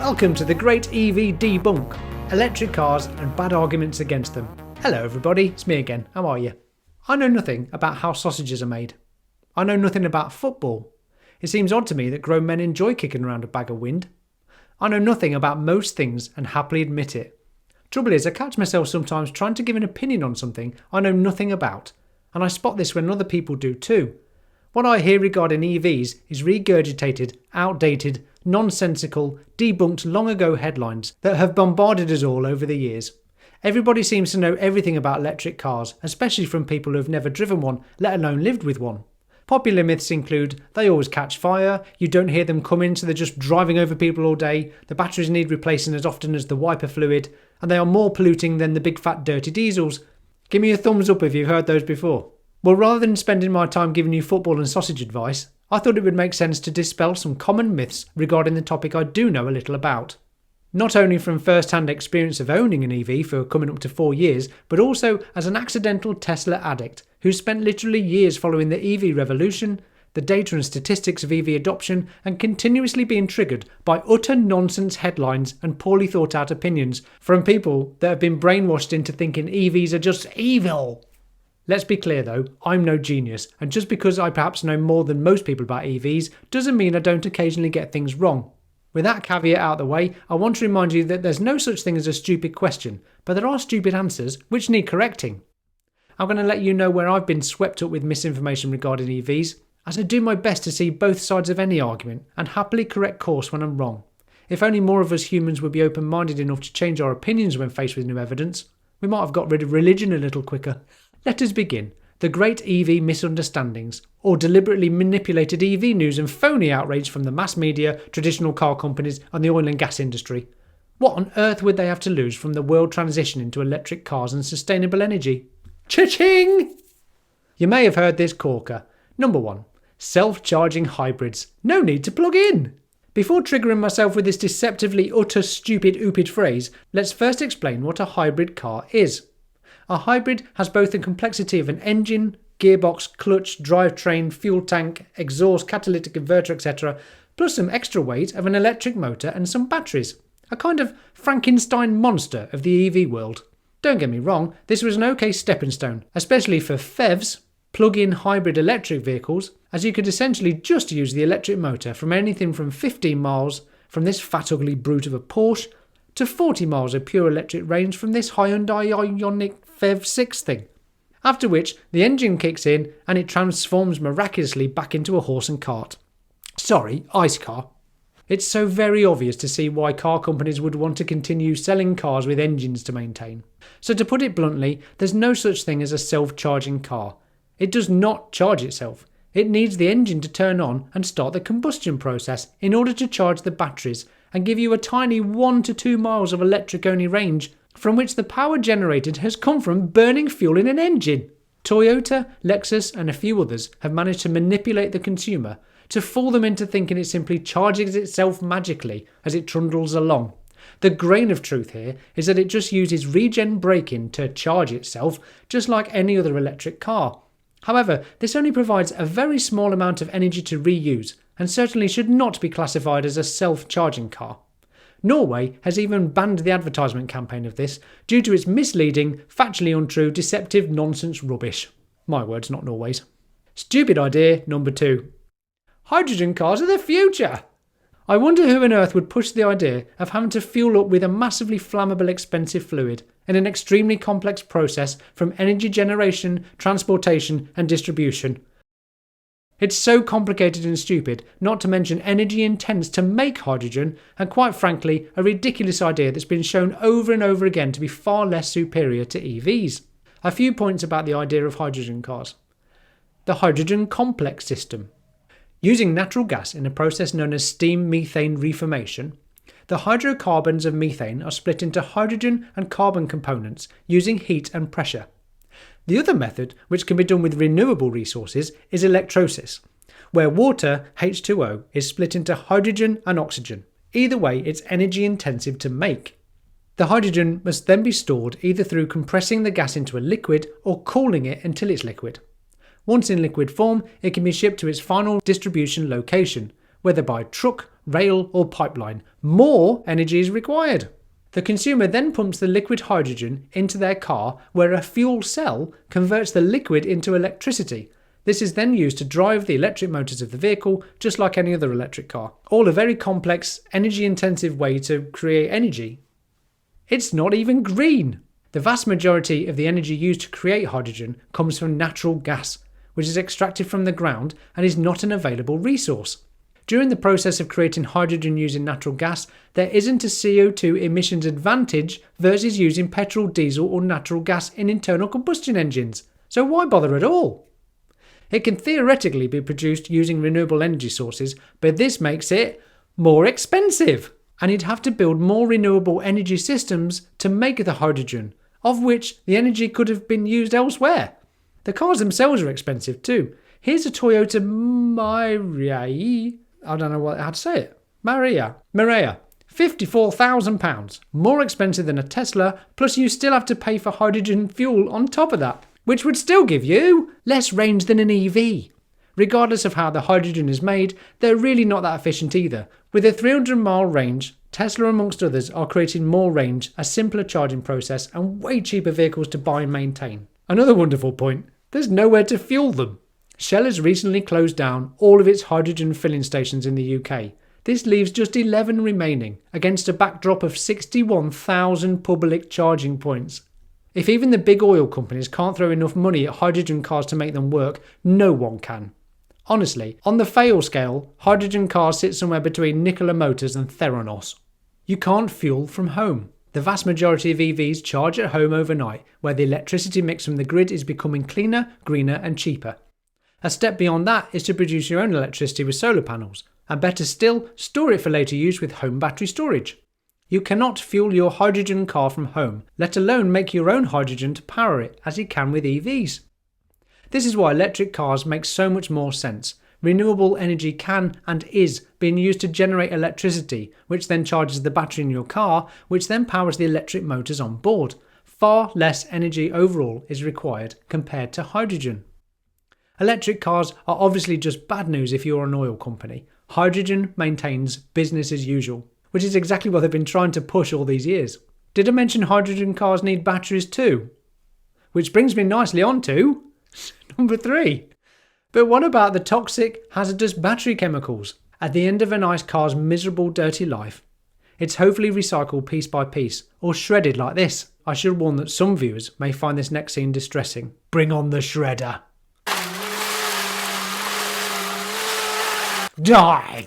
Welcome to the Great EV Debunk, electric cars and bad arguments against them. Hello everybody, it's me again, how are you? I know nothing about how sausages are made. I know nothing about football. It seems odd to me that grown men enjoy kicking around a bag of wind. I know nothing about most things and happily admit it. Trouble is, I catch myself sometimes trying to give an opinion on something I know nothing about, and I spot this when other people do too. What I hear regarding EVs is regurgitated, outdated, nonsensical, debunked long ago headlines that have bombarded us all over the years. Everybody seems to know everything about electric cars, especially from people who have never driven one, let alone lived with one. Popular myths include they always catch fire, you don't hear them coming so they're just driving over people all day, the batteries need replacing as often as the wiper fluid, and they are more polluting than the big fat dirty diesels. Give me a thumbs up if you've heard those before. Well, rather than spending my time giving you football and sausage advice, I thought it would make sense to dispel some common myths regarding the topic I do know a little about. Not only from first-hand experience of owning an EV for coming up to 4 years, but also as an accidental Tesla addict who spent literally years following the EV revolution, the data and statistics of EV adoption, and continuously being triggered by utter nonsense headlines and poorly thought out opinions from people that have been brainwashed into thinking EVs are just evil. Let's be clear though, I'm no genius, and just because I perhaps know more than most people about EVs doesn't mean I don't occasionally get things wrong. With that caveat out of the way, I want to remind you that there's no such thing as a stupid question, but there are stupid answers which need correcting. I'm going to let you know where I've been swept up with misinformation regarding EVs, as I do my best to see both sides of any argument and happily correct course when I'm wrong. If only more of us humans would be open-minded enough to change our opinions when faced with new evidence, we might have got rid of religion a little quicker. Let us begin. The great EV misunderstandings, or deliberately manipulated EV news and phony outrage from the mass media, traditional car companies and the oil and gas industry. What on earth would they have to lose from the world transitioning to electric cars and sustainable energy? Cha-ching! You may have heard this corker. Number 1. Self-charging hybrids. No need to plug in! Before triggering myself with this deceptively utter stupid oopid phrase, let's first explain what a hybrid car is. A hybrid has both the complexity of an engine, gearbox, clutch, drivetrain, fuel tank, exhaust, catalytic converter, etc., plus some extra weight of an electric motor and some batteries. A kind of Frankenstein monster of the EV world. Don't get me wrong, this was an okay stepping stone, especially for PHEVs, plug-in hybrid electric vehicles, as you could essentially just use the electric motor from anything from 15 miles from this fat ugly brute of a Porsche to 40 miles of pure electric range from this Hyundai Ioniq PHEV 6 thing. After which, the engine kicks in and it transforms miraculously back into a horse and cart. Sorry, ice car. It's so very obvious to see why car companies would want to continue selling cars with engines to maintain. So to put it bluntly, there's no such thing as a self-charging car. It does not charge itself. It needs the engine to turn on and start the combustion process in order to charge the batteries and give you a tiny 1 to 2 miles of electric-only range from which the power generated has come from burning fuel in an engine. Toyota, Lexus and a few others have managed to manipulate the consumer to fool them into thinking it simply charges itself magically as it trundles along. The grain of truth here is that it just uses regen braking to charge itself just like any other electric car. However, this only provides a very small amount of energy to reuse and certainly should not be classified as a self-charging car. Norway has even banned the advertisement campaign of this due to its misleading, factually untrue, deceptive nonsense rubbish. My words, not Norway's. Stupid idea number 2. Hydrogen cars are the future! I wonder who on earth would push the idea of having to fuel up with a massively flammable expensive fluid in an extremely complex process from energy generation, transportation and distribution. It's so complicated and stupid, not to mention energy intense to make hydrogen, and quite frankly, a ridiculous idea that's been shown over and over again to be far less superior to EVs. A few points about the idea of hydrogen cars. The hydrogen complex system. Using natural gas in a process known as steam methane reformation, the hydrocarbons of methane are split into hydrogen and carbon components using heat and pressure. The other method, which can be done with renewable resources, is electrolysis, where water, H2O, is split into hydrogen and oxygen. Either way, it's energy intensive to make. The hydrogen must then be stored either through compressing the gas into a liquid or cooling it until it's liquid. Once in liquid form, it can be shipped to its final distribution location, whether by truck, rail or pipeline, more energy is required. The consumer then pumps the liquid hydrogen into their car, where a fuel cell converts the liquid into electricity. This is then used to drive the electric motors of the vehicle, just like any other electric car. All a very complex, energy-intensive way to create energy. It's not even green! The vast majority of the energy used to create hydrogen comes from natural gas, which is extracted from the ground and is not an available resource. During the process of creating hydrogen using natural gas, there isn't a CO2 emissions advantage versus using petrol, diesel or natural gas in internal combustion engines. So why bother at all? It can theoretically be produced using renewable energy sources, but this makes it more expensive. And you'd have to build more renewable energy systems to make the hydrogen, of which the energy could have been used elsewhere. The cars themselves are expensive too. Here's a Toyota Mirai. I don't know how to say it. Mirai. £54,000. More expensive than a Tesla, plus you still have to pay for hydrogen fuel on top of that, which would still give you less range than an EV. Regardless of how the hydrogen is made, they're really not that efficient either. With a 300-mile range, Tesla amongst others are creating more range, a simpler charging process and way cheaper vehicles to buy and maintain. Another wonderful point, there's nowhere to fuel them. Shell has recently closed down all of its hydrogen filling stations in the UK. This leaves just 11 remaining, against a backdrop of 61,000 public charging points. If even the big oil companies can't throw enough money at hydrogen cars to make them work, no one can. Honestly, on the fail scale, hydrogen cars sit somewhere between Nikola Motors and Theranos. You can't fuel from home. The vast majority of EVs charge at home overnight, where the electricity mix from the grid is becoming cleaner, greener and cheaper. A step beyond that is to produce your own electricity with solar panels, and better still, store it for later use with home battery storage. You cannot fuel your hydrogen car from home, let alone make your own hydrogen to power it, as you can with EVs. This is why electric cars make so much more sense. Renewable energy can and is being used to generate electricity, which then charges the battery in your car, which then powers the electric motors on board. Far less energy overall is required compared to hydrogen. Electric cars are obviously just bad news if you're an oil company. Hydrogen maintains business as usual, which is exactly what they've been trying to push all these years. Did I mention hydrogen cars need batteries too? Which brings me nicely on to number 3. But what about the toxic, hazardous battery chemicals at the end of a nice car's miserable, dirty life? It's hopefully recycled piece by piece, or shredded like this. I should warn that some viewers may find this next scene distressing. Bring on the shredder. Die!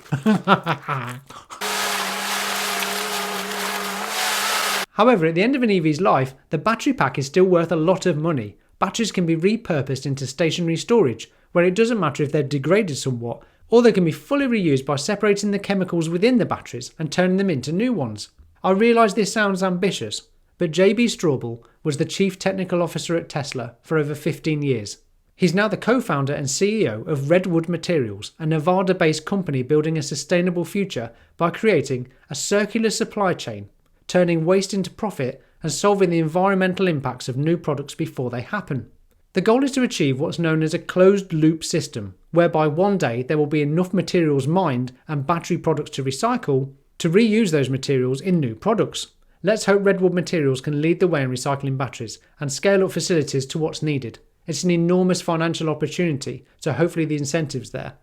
However, at the end of an EV's life, the battery pack is still worth a lot of money. Batteries can be repurposed into stationary storage, where it doesn't matter if they're degraded somewhat, or they can be fully reused by separating the chemicals within the batteries and turning them into new ones. I realise this sounds ambitious, but JB Straubel was the Chief Technical Officer at Tesla for over 15 years. He's now the co-founder and CEO of Redwood Materials, a Nevada-based company building a sustainable future by creating a circular supply chain, turning waste into profit and solving the environmental impacts of new products before they happen. The goal is to achieve what's known as a closed-loop system, whereby one day there will be enough materials mined and battery products to recycle to reuse those materials in new products. Let's hope Redwood Materials can lead the way in recycling batteries and scale up facilities to what's needed. It's an enormous financial opportunity, so hopefully the incentive's there.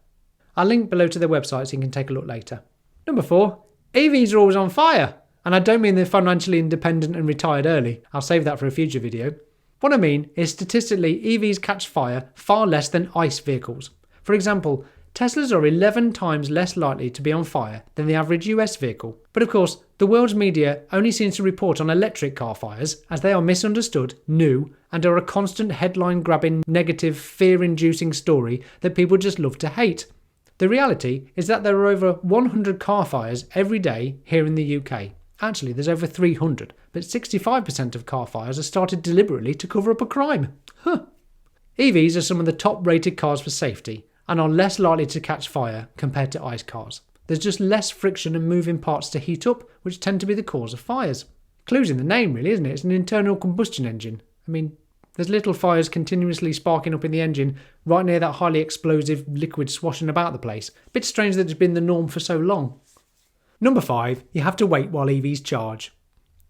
I'll link below to their website so you can take a look later. Number 4. EVs are always on fire. And I don't mean they're financially independent and retired early. I'll save that for a future video. What I mean is statistically EVs catch fire far less than ICE vehicles. For example, Teslas are 11 times less likely to be on fire than the average US vehicle. But of course, the world's media only seems to report on electric car fires as they are misunderstood, new, and are a constant headline-grabbing, negative, fear-inducing story that people just love to hate. The reality is that there are over 100 car fires every day here in the UK. Actually, there's over 300, but 65% of car fires are started deliberately to cover up a crime. EVs are some of the top-rated cars for safety and are less likely to catch fire compared to ICE cars. There's just less friction and moving parts to heat up, which tend to be the cause of fires. Clue's in the name, really, isn't it? It's an internal combustion engine. I mean, there's little fires continuously sparking up in the engine right near that highly explosive liquid swashing about the place. Bit strange that it's been the norm for so long. Number 5, you have to wait while EVs charge.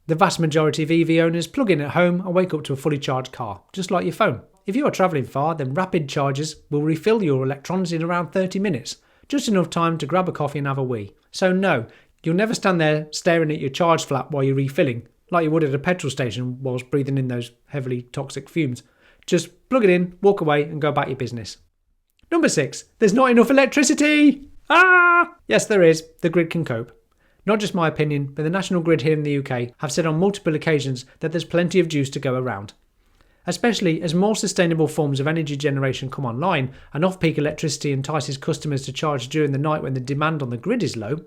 The vast majority of EV owners plug in at home and wake up to a fully charged car, just like your phone. If you are travelling far, then rapid chargers will refill your electrons in around 30 minutes, just enough time to grab a coffee and have a wee. So no, you'll never stand there staring at your charge flap while you're refilling, like you would at a petrol station whilst breathing in those heavily toxic fumes. Just plug it in, walk away and go about your business. Number 6, there's not enough electricity! Yes, there is. The grid can cope. Not just my opinion, but the National Grid here in the UK have said on multiple occasions that there's plenty of juice to go around. Especially as more sustainable forms of energy generation come online and off-peak electricity entices customers to charge during the night when the demand on the grid is low.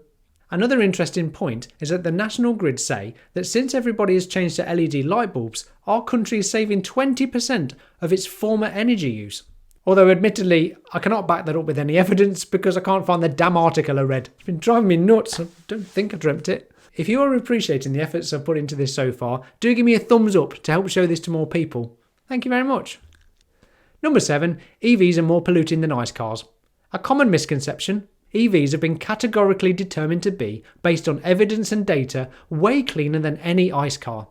Another interesting point is that the National Grid say that since everybody has changed to LED light bulbs, our country is saving 20% of its former energy use. Although admittedly, I cannot back that up with any evidence because I can't find the damn article I read. It's been driving me nuts. I don't think I dreamt it. If you are appreciating the efforts I've put into this so far, do give me a thumbs up to help show this to more people. Thank you very much. Number 7, EVs are more polluting than ICE cars. A common misconception, EVs have been categorically determined to be, based on evidence and data, way cleaner than any ICE car.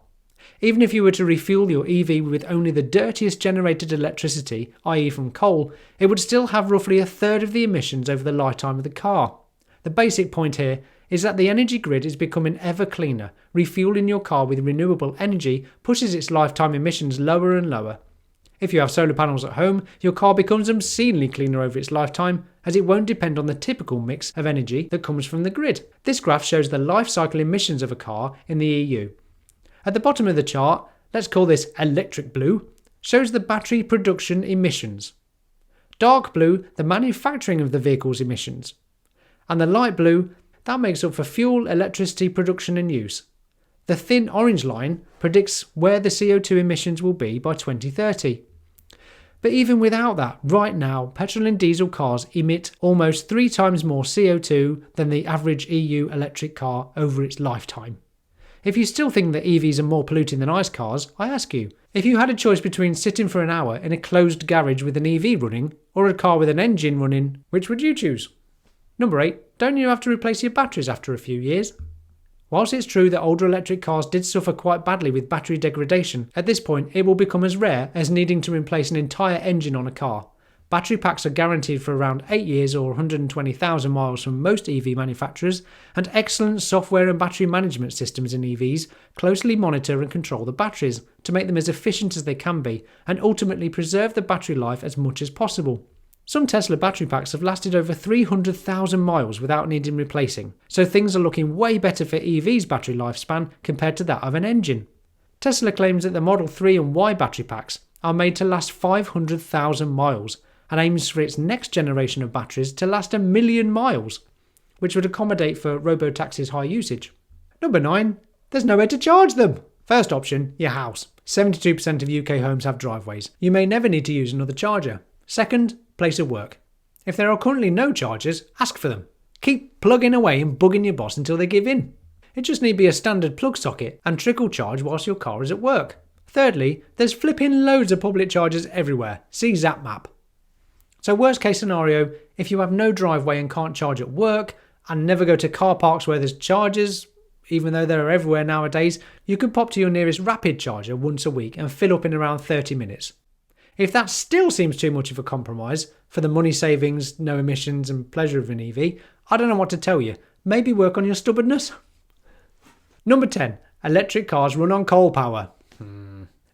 Even if you were to refuel your EV with only the dirtiest generated electricity, i.e. from coal, it would still have roughly a third of the emissions over the lifetime of the car. The basic point here is that the energy grid is becoming ever cleaner. Refueling your car with renewable energy pushes its lifetime emissions lower and lower. If you have solar panels at home, your car becomes obscenely cleaner over its lifetime, as it won't depend on the typical mix of energy that comes from the grid. This graph shows the life cycle emissions of a car in the EU. At the bottom of the chart, let's call this electric blue, shows the battery production emissions. Dark blue, the manufacturing of the vehicle's emissions. And the light blue, that makes up for fuel, electricity production and use. The thin orange line predicts where the CO2 emissions will be by 2030. But even without that, right now, petrol and diesel cars emit almost 3 times more CO2 than the average EU electric car over its lifetime. If you still think that EVs are more polluting than ICE cars, I ask you, if you had a choice between sitting for an hour in a closed garage with an EV running or a car with an engine running, which would you choose? Number 8, don't you have to replace your batteries after a few years? Whilst it's true that older electric cars did suffer quite badly with battery degradation, at this point it will become as rare as needing to replace an entire engine on a car. Battery packs are guaranteed for around 8 years or 120,000 miles from most EV manufacturers, and excellent software and battery management systems in EVs closely monitor and control the batteries to make them as efficient as they can be and ultimately preserve the battery life as much as possible. Some Tesla battery packs have lasted over 300,000 miles without needing replacing, so things are looking way better for EV's battery lifespan compared to that of an engine. Tesla claims that the Model 3 and Y battery packs are made to last 500,000 miles, and aims for its next generation of batteries to last 1 million miles, which would accommodate for robo-taxi's high usage. Number 9, there's nowhere to charge them. First option, your house. 72% of UK homes have driveways. You may never need to use another charger. Second, place of work. If there are currently no chargers, ask for them. Keep plugging away and bugging your boss until they give in. It just need be a standard plug socket and trickle charge whilst your car is at work. Thirdly, there's flipping loads of public chargers everywhere. See ZapMap. So worst case scenario, if you have no driveway and can't charge at work and never go to car parks where there's chargers, even though they're everywhere nowadays, you could pop to your nearest rapid charger once a week and fill up in around 30 minutes. If that still seems too much of a compromise for the money savings, no emissions and pleasure of an EV, I don't know what to tell you. Maybe work on your stubbornness. Number 10. Electric cars run on coal power.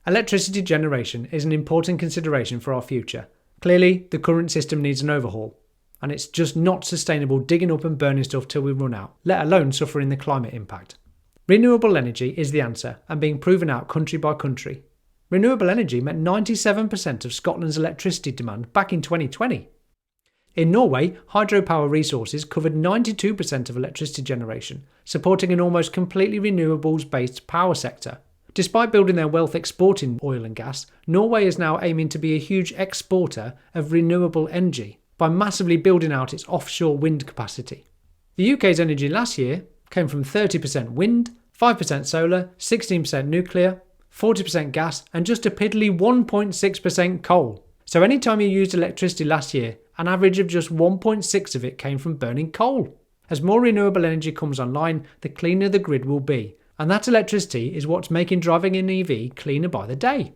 Electricity generation is an important consideration for our future. Clearly, the current system needs an overhaul, and it's just not sustainable digging up and burning stuff till we run out, let alone suffering the climate impact. Renewable energy is the answer and being proven out country by country. Renewable energy met 97% of Scotland's electricity demand back in 2020. In Norway, hydropower resources covered 92% of electricity generation, supporting an almost completely renewables-based power sector. Despite building their wealth exporting oil and gas, Norway is now aiming to be a huge exporter of renewable energy by massively building out its offshore wind capacity. The UK's energy last year came from 30% wind, 5% solar, 16% nuclear, 40% gas and just a piddly 1.6% coal. So anytime you used electricity last year, an average of just 1.6 of it came from burning coal. As more renewable energy comes online, the cleaner the grid will be, and that electricity is what's making driving an EV cleaner by the day.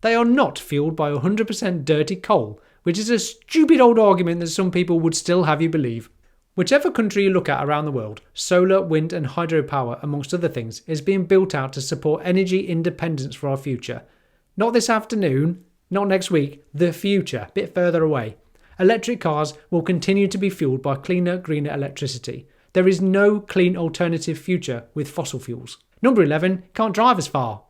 They are not fueled by 100% dirty coal, which is a stupid old argument that some people would still have you believe. Whichever country you look at around the world, solar, wind and hydropower, amongst other things, is being built out to support energy independence for our future. Not this afternoon, not next week, the future, a bit further away. Electric cars will continue to be fueled by cleaner, greener electricity. There is no clean alternative future with fossil fuels. Number 11, can't drive as far.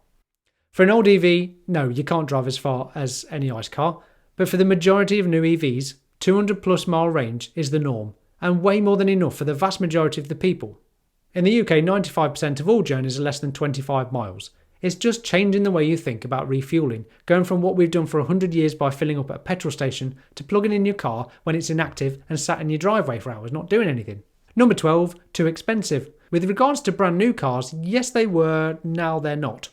For an old EV, no, you can't drive as far as any ICE car, but for the majority of new EVs, 200 plus mile range is the norm, and way more than enough for the vast majority of the people. In the UK, 95% of all journeys are less than 25 miles. It's just changing the way you think about refuelling, going from what we've done for 100 years by filling up at a petrol station to plugging in your car when it's inactive and sat in your driveway for hours not doing anything. Number 12, too expensive. With regards to brand new cars, yes they were, now they're not.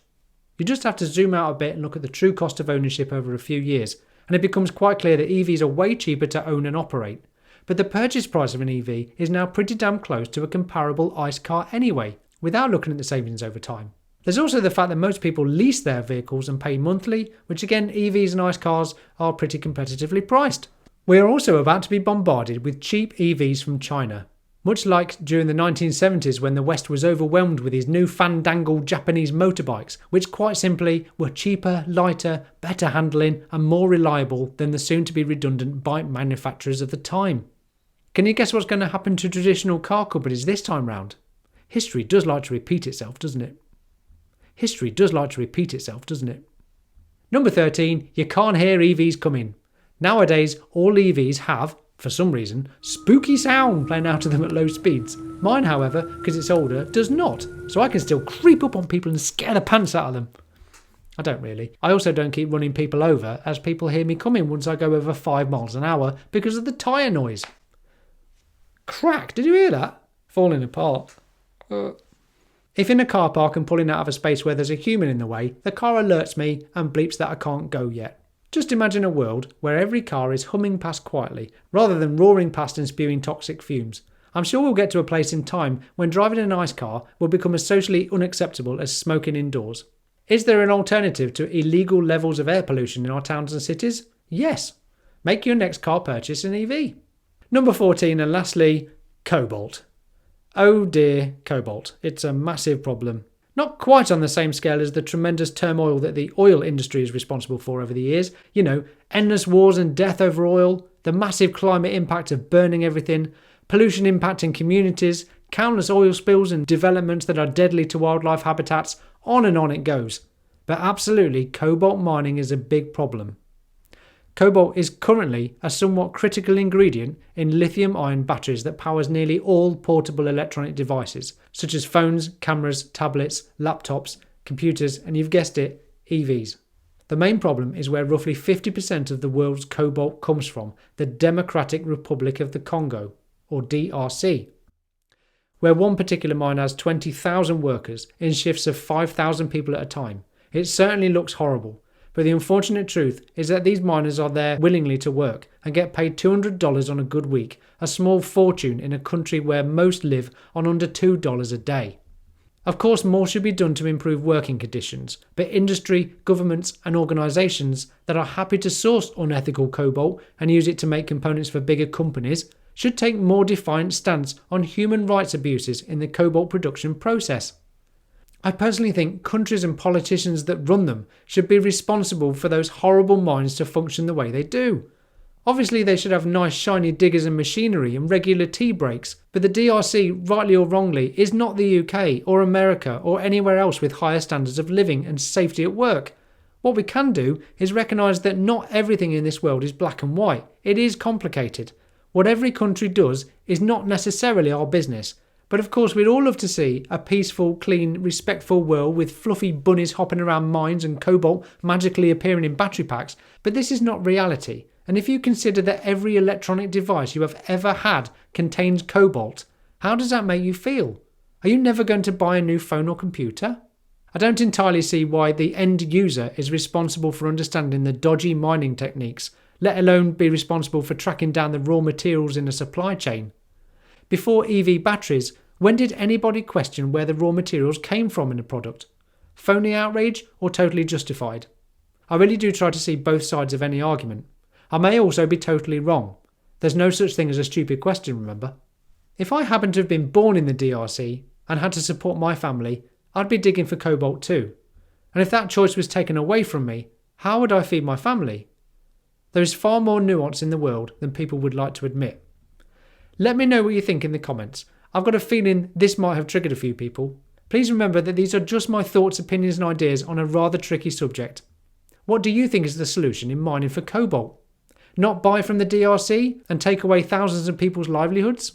You just have to zoom out a bit and look at the true cost of ownership over a few years, and it becomes quite clear that EVs are way cheaper to own and operate. But the purchase price of an EV is now pretty damn close to a comparable ICE car anyway, without looking at the savings over time. There's also the fact that most people lease their vehicles and pay monthly, which again, EVs and ICE cars are pretty competitively priced. We are also about to be bombarded with cheap EVs from China, much like during the 1970s when the West was overwhelmed with his new fandangled Japanese motorbikes, which quite simply were cheaper, lighter, better handling and more reliable than the soon-to-be redundant bike manufacturers of the time. Can you guess what's going to happen to traditional car companies this time round? History does like to repeat itself, doesn't it? History does like to repeat itself, doesn't it? Number 13, you can't hear EVs coming. Nowadays, all EVs have, for some reason, spooky sound playing out of them at low speeds. Mine, however, because it's older, does not, so I can still creep up on people and scare the pants out of them. I don't really. I also don't keep running people over as people hear me coming once I go over 5 miles an hour because of the tyre noise. Crack, did you hear that? Falling apart. If in a car park and pulling out of a space where there's a human in the way, the car alerts me and bleeps that I can't go yet. Just imagine a world where every car is humming past quietly, rather than roaring past and spewing toxic fumes. I'm sure we'll get to a place in time when driving an ICE car will become as socially unacceptable as smoking indoors. Is there an alternative to illegal levels of air pollution in our towns and cities? Yes. Make your next car purchase an EV. Number 14, and lastly, Cobalt. Oh dear, Cobalt. It's a massive problem. Not quite on the same scale as the tremendous turmoil that the oil industry is responsible for over the years. You know, endless wars and death over oil, the massive climate impact of burning everything, pollution impacting communities, countless oil spills and developments that are deadly to wildlife habitats, on and on it goes. But absolutely, cobalt mining is a big problem. Cobalt is currently a somewhat critical ingredient in lithium-ion batteries that powers nearly all portable electronic devices, such as phones, cameras, tablets, laptops, computers, and you've guessed it, EVs. The main problem is where roughly 50% of the world's cobalt comes from, the Democratic Republic of the Congo, or DRC, where one particular mine has 20,000 workers in shifts of 5,000 people at a time. It certainly looks horrible. But the unfortunate truth is that these miners are there willingly to work and get paid $200 on a good week, a small fortune in a country where most live on under $2 a day. Of course, more should be done to improve working conditions, but industry, governments and organisations that are happy to source unethical cobalt and use it to make components for bigger companies should take more defiant stance on human rights abuses in the cobalt production process. I personally think countries and politicians that run them should be responsible for those horrible mines to function the way they do. Obviously they should have nice shiny diggers and machinery and regular tea breaks, but the DRC, rightly or wrongly, is not the UK or America or anywhere else with higher standards of living and safety at work. What we can do is recognise that not everything in this world is black and white. It is complicated. What every country does is not necessarily our business. But of course we'd all love to see a peaceful, clean, respectful world with fluffy bunnies hopping around mines and cobalt magically appearing in battery packs, but this is not reality. And if you consider that every electronic device you have ever had contains cobalt, how does that make you feel? Are you never going to buy a new phone or computer? I don't entirely see why the end user is responsible for understanding the dodgy mining techniques, let alone be responsible for tracking down the raw materials in a supply chain. Before EV batteries, when did anybody question where the raw materials came from in a product? Phony outrage or totally justified? I really do try to see both sides of any argument. I may also be totally wrong. There's no such thing as a stupid question, remember? If I happened to have been born in the DRC and had to support my family, I'd be digging for cobalt too. And if that choice was taken away from me, how would I feed my family? There is far more nuance in the world than people would like to admit. Let me know what you think in the comments. I've got a feeling this might have triggered a few people. Please remember that these are just my thoughts, opinions and ideas on a rather tricky subject. What do you think is the solution in mining for cobalt? Not buy from the DRC and take away thousands of people's livelihoods?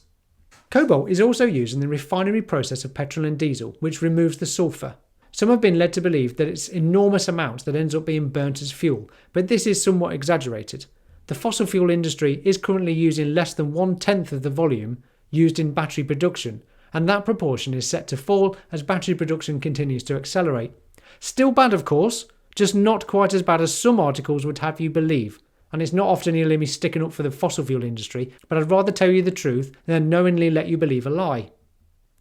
Cobalt is also used in the refinery process of petrol and diesel, which removes the sulphur. Some have been led to believe that it's enormous amounts that ends up being burnt as fuel, but this is somewhat exaggerated. The fossil fuel industry is currently using less than 1/10 of the volume used in battery production, and that proportion is set to fall as battery production continues to accelerate. Still bad, of course, just not quite as bad as some articles would have you believe. And it's not often you'll hear me sticking up for the fossil fuel industry, but I'd rather tell you the truth than knowingly let you believe a lie.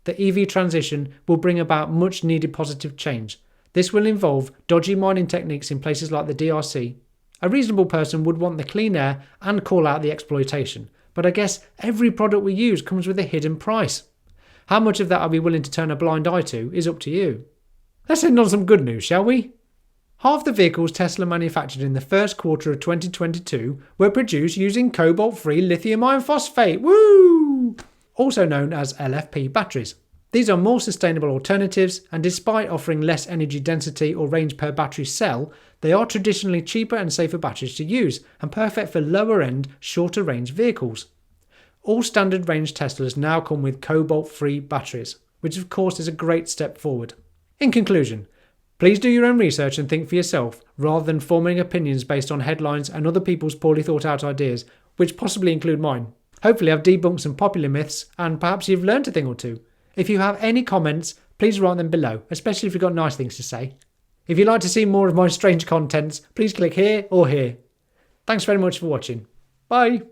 The EV transition will bring about much needed positive change. This will involve dodgy mining techniques in places like the DRC. A reasonable person would want the clean air and call out the exploitation, but I guess every product we use comes with a hidden price. How much of that are we willing to turn a blind eye to is up to you. Let's end on some good news, shall we? Half the vehicles Tesla manufactured in the first quarter of 2022 were produced using cobalt-free lithium iron phosphate, woo! Also known as LFP batteries. These are more sustainable alternatives, and despite offering less energy density or range per battery cell, they are traditionally cheaper and safer batteries to use, and perfect for lower-end, shorter-range vehicles. All standard range Teslas now come with cobalt-free batteries, which of course is a great step forward. In conclusion, please do your own research and think for yourself, rather than forming opinions based on headlines and other people's poorly thought out ideas, which possibly include mine. Hopefully I've debunked some popular myths, and perhaps you've learned a thing or two. If you have any comments, please write them below, especially if you've got nice things to say. If you'd like to see more of my strange contents, please click here or here. Thanks very much for watching. Bye!